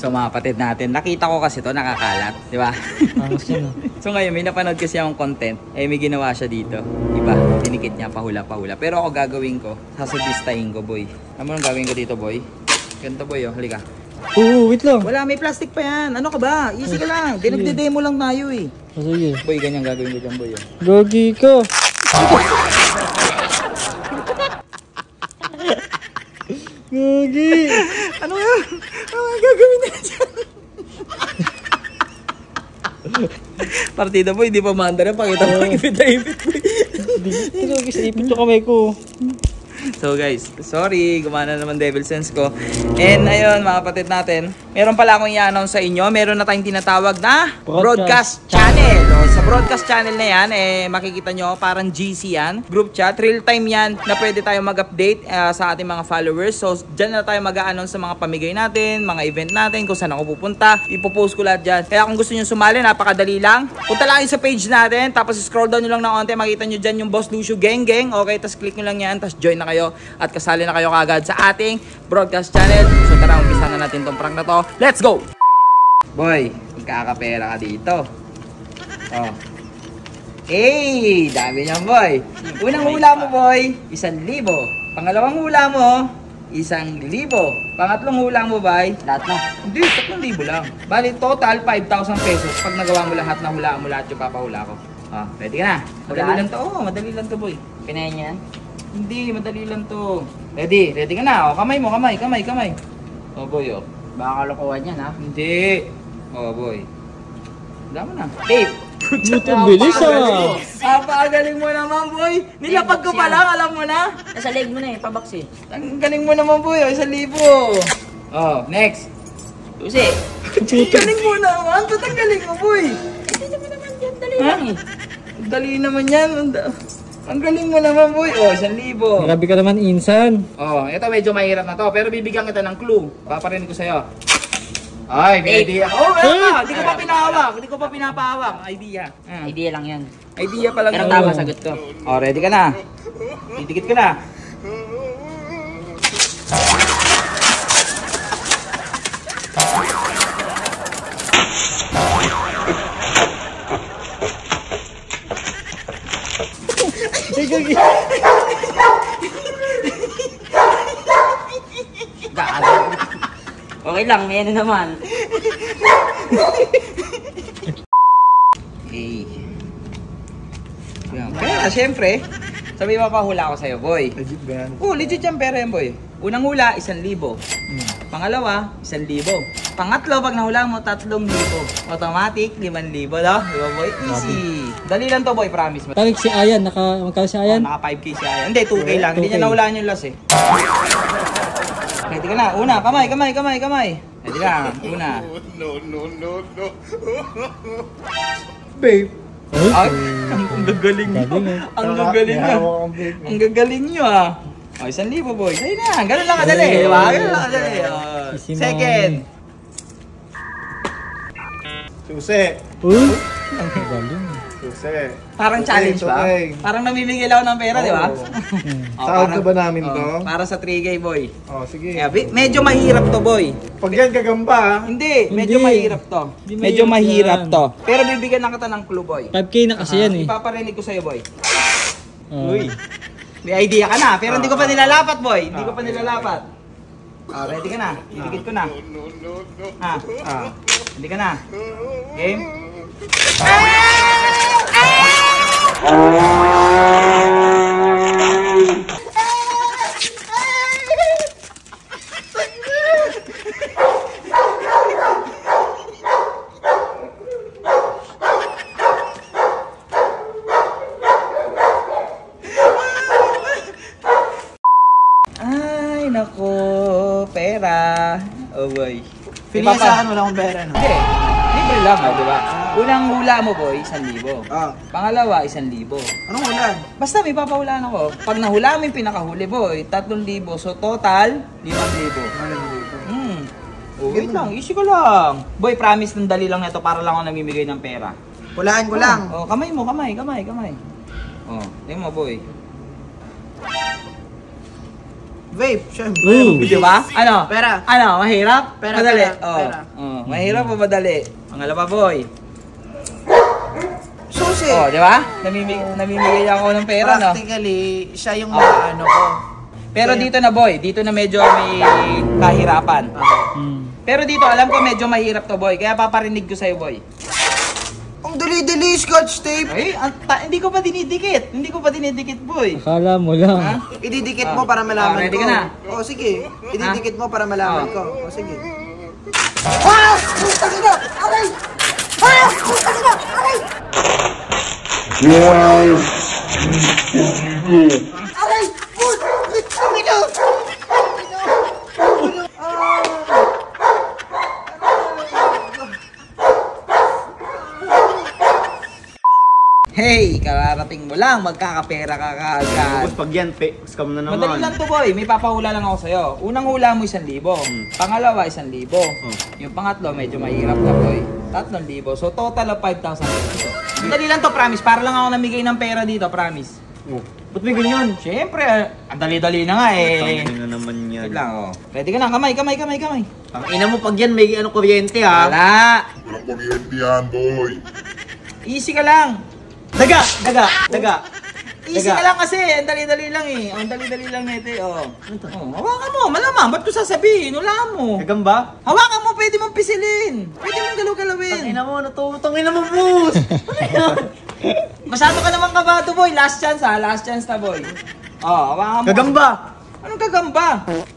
So mga kapatid natin, nakita ko kasi to nakakalat, di ba? So ngayon may napanood kasi akong content, may ginawa siya dito, di ba? Dinikit niya pahula-pahula. Pero ako gagawin ko, sasabistahin ko, boy. Ano mo gagawin ko dito, boy? Ganito, boy, oh, halika. Oo, wait lang. Wala, may plastic pa yan. Ano ka ba? Easy ka lang. Dinagde-demo lang tayo eh. Sige. Boy, ganyan gagawin ko dyan, boy. Oh. Gogi ka. Gogi. Ano yan? Ano nga gagawin na dyan? Partida, boy, di pa manda na. Pakita mo, ipit na ipit, boy. Ito, ipit yung kamay ko. So guys, sorry, gumana naman devil sense ko. And ayun mga kapatid natin, meron pala akong i-announce sa inyo. Meron na tayong tinatawag na broadcast channel. Sa broadcast channel na yan, makikita nyo parang GC yan, group chat, real time yan na pwede tayo mag-update sa ating mga followers. So dyan na tayo mag-a-announce sa mga pamigay natin, mga event natin, kung saan ako pupunta. Ipopost ko lahat dyan. Kaya kung gusto nyo sumali, napakadali lang. Punta lang sa page natin, tapos scroll down nyo lang ng onte, makita nyo dyan yung Boss Lucio Gang Gang. Okay, tapos click nyo lang yan, tapos join na kayo at kasali na kayo kagad sa ating broadcast channel. So tara, umpisa na natin tong prank na to. Let's go! Boy, magkakapera ka dito. Oh. Dami niyan, boy. Unang hula mo, boy, 1,000. Pangalawang hula mo, 1,000. Pangatlong hula mo, boy, lahat na. Hindi, 3,000 lang. Bali, total 5,000 pesos. Pag nagawa mo lahat na hulaan mo lahat yung papahula ko. Oh, ready ka na? Madali lang to. Oh, madali lang to, boy. Pinayin niya yan? Hindi, madali lang to. Ready? Ready ka na? Oh, kamay mo, kamay. Oh, boy, oh. Baka kalokohan yan, ha? Hindi. Oh, boy. Wala mo na. Tape. Ang bilis, ah. Napakagaling mo naman, boy. Nilapag ko pa lang, alam mo na. Nasa leg mo na eh, pabaks eh. Ang galing mo naman, boy. 1,000. Oh, next. Susi. Galing mo naman. Ba't galing mo, boy? Hindi naman yan, dali lang eh. Dali naman yan. Ang galing mo naman, boy. Oh, 1,000. Grabe ka naman, insan. Oh, ito medyo mahirap na to. Pero bibigyan kita ng clue. Paparinig ko sa'yo. Ay, may idea. Oh, wala. Hindi ko pa pinahawak. Hindi ko pa pinapahawak. Idea. Idea lang yan. Idea pa lang. Pero tama, sagot ko. Oh, ready ka na? Titikit ka na. Okay lang, may ano naman. Pera, syempre. Sabi mo pa hula ko sa'yo, boy. Legit ba yan? Oh, legit yan pera yan, boy. Unang hula, 1,000. Pangalawa, 1,000. Pangatlo, pag nahula mo, 3,000. Automatic, 5,000, no? Di ba, boy? Easy. Dali lang to, boy, promise. Talig si Ayan, magkano si Ayan? Naka 5K si Ayan. Hindi, 2K lang. Hindi 2K. niya nahulaan yung loss eh. Ready ka na. Una, kamay. Ready ka. Una. No. Babe. Ay, Ang gagaling nyo. Ang gagaling nyo. Ang gagaling nyo, ah. O, 1,000, boy. Dali na. Ganun lang kadali. Diba? Ganun lang kadali. Second. Susi. uy. Ang galing. Susi. Parang challenge ba? Parang namimigay lang ako ng pera, di ba? Sahod ka ba namin to? Para sa 3K, boy. Oh, sige. Kaya, medyo mahirap to, boy. Pag yan gagamba, ha? Hindi, medyo Hindi. mahirap to. Hindi Medyo mahirap mahirap to. Pero bibigyan na kita ng clue, boy. 5K na kasi yan eh. Ipaparinig ko sa'yo, boy. Uy. May idea ka na, pero hindi ko pa nilalapat, boy. Hindi ko pa nilalapat. Ready ka na? Didikit ko na. Ready ka na? Game? Ay, nako, pera. Oh boy. Pinasahan mo lang akong pera, no? Hindi. Libre lang, di ba? Unang hula mo, boy, 1,000. Ah. Pangalawa, 1,000. Anong ulan? Basta may papahulaan ako. Pag nahula mo yung pinakahuli, boy, 3,000. So total, 5,000. Wait lang, easy ko lang. Boy, promise ng dali lang na ito para lang ako namimigay ng pera. Hulaan ko lang. Oh, kamay mo, kamay. Oh, tingnan mo, boy. Vape, syempre. Di ba? Ano? Pera. Ano? Mahirap? Pera, Madali? pera, Oh. pera. Oh, mahirap o madali? Pangalawa, boy. Susi. Oh, di ba? Namimigay ako ng pera, no? Practically, siya yung ano ko. Pero dito na, boy. Dito na medyo may kahirapan. Pero dito, alam ko medyo mahirap to, boy. Kaya paparinig ko sa'yo, boy. Ang dali-dali, scotch tape. Ay, hindi ko pa dinidikit. Hindi ko pa dinidikit, boy. Akala mo lang. Ha? Ididikit mo para malaman ready ko. ka na? O, sige. Ididikit mo para malaman ko. O, sige. Hey, kararating mo lang. Magkakapera ka kaagad. Pag yan, scam na naman. Madali lang to, boy. May papahula lang ako sa'yo. Unang hula mo 1,000. Pangalawa 1,000. Yung pangatlo medyo mahirap na, boy. 3,000. So total of 5,000 pesos. Madali lang to, promise. Para lang ako namigay ng pera dito, promise. Oh. Ba't may ganyan? Siyempre, ang dali-dali na nga eh. Tangin na naman yan. Wait lang, oh. Ready ka na? Kamay. Ang ina mo pag yan, may ano kuryente ha. Wala. Walang kuryente yan, boy. Easy ka lang. Daga! Easy ka lang kasi. Ang dali-dali lang eh. Ang dali-dali lang nito eh. Oh. Hawakan mo. Malamang. Ba't ko sasabihin? Wala mo. Gagamba? Hawakan mo. Pwede mong pisilin. Pwede mong galaw-galawin. Tangina mo, natutangin mo, boss! Ano yan? Masyado ka naman kabado, boy. Last chance ha. Last chance na, boy. Oh, hawakan mo. Gagamba! Anong gagamba?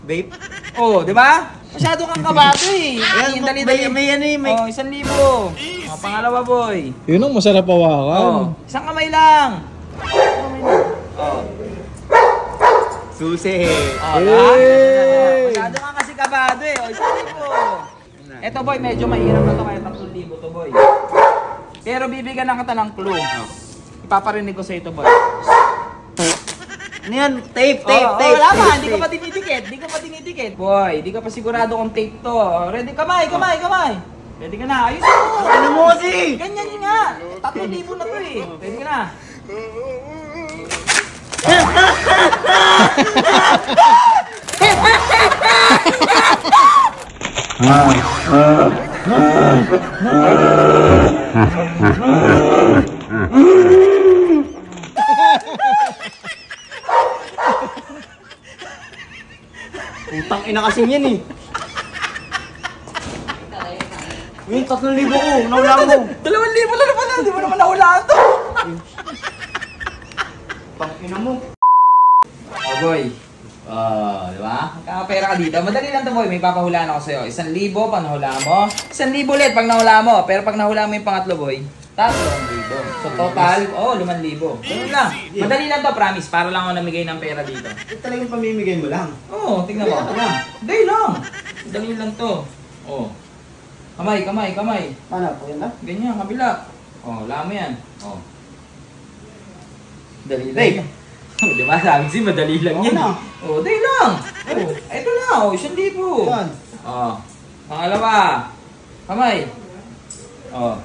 Vape? Oh, di ba? Masyado kang kabado eh. Ayan, Ang dali-dali. may ano eh, may... Oh, 1,000. Oh, pangalawa, boy. Yun ang masarap Oh, hawakan. isang kamay lang. Oh. Susi! Oh, Hey! masyado ka kasi kabado eh. Oh, 1,000. Eto, boy, medyo mahirap na to kaya 3,000 to, boy. Pero bibigyan na kita ng clue. Ipaparinig ko sa ito, boy. Ano yan? Tape! Wala pa, hindi ko pa dinidikit. Boy, hindi ka pa sigurado kung tape to. Ready? Kamay. Ready ka na? Ayun mo. Ano mo kasi? Ganyan yun nga. 3,000 na to eh. Ready ka na? Utang ina kasi yan eh. Yung 3,000 ko, nawala mo. 2,000 lang na pala. Hindi mo naman nahulaan to. Tangina mo. Oh, boy. Di ba? Kakapera ka dito. Madali lang to, boy. May papahulaan ako sa'yo. 1,000 pag nahula mo. 1,000 ulit pag nahula mo. Pero pag nahula mo yung pangatlo, boy, 3,000. So total, 5,000. Ganun lang. Madali lang to, promise. Para lang ako namigay ng pera dito. Talagang pamimigay mo lang. Oo, tingnan mo. Dali lang. Dali lang to. Oh. Kamay. Paano po yan ba? Ganyan, kabila. Oh, wala mo yan. Oh. Dali lang. Dave. Oh, di ba? Sabi si madali lang yan. na. Oh, dali lang. Oh, ito na. Oh, 1,000. Yan. Oh. Pangalawa. Kamay. Oh.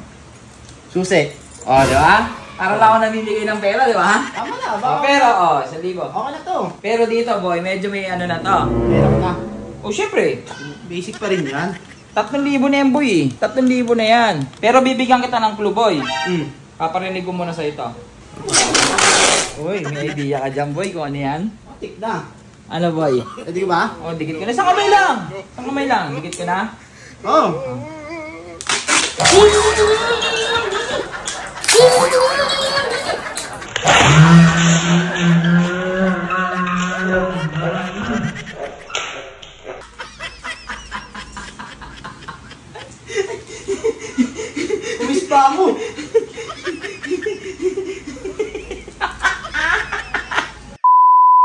Susi. Oh, di ba? Para lang ako namimigay ng pera, di ba? Tama na, Oh, pero, oh, 1,000. Okay na to. Pero dito, boy, medyo may ano na to. Meron na. Oh, syempre. Basic pa rin yan. 3,000 na yan, boy. 3,000 na yan. Pero bibigyan kita ng clue, boy. Paparinig ko muna sa ito. Uy, may idea ka dyan, boy, kung ano yan? Tik na. Ano, boy? Pwede ka ba? Oh, dikit ka na. Isang kamay lang. Isang kamay lang. Dikit ka na. Oo. Umis pa mo.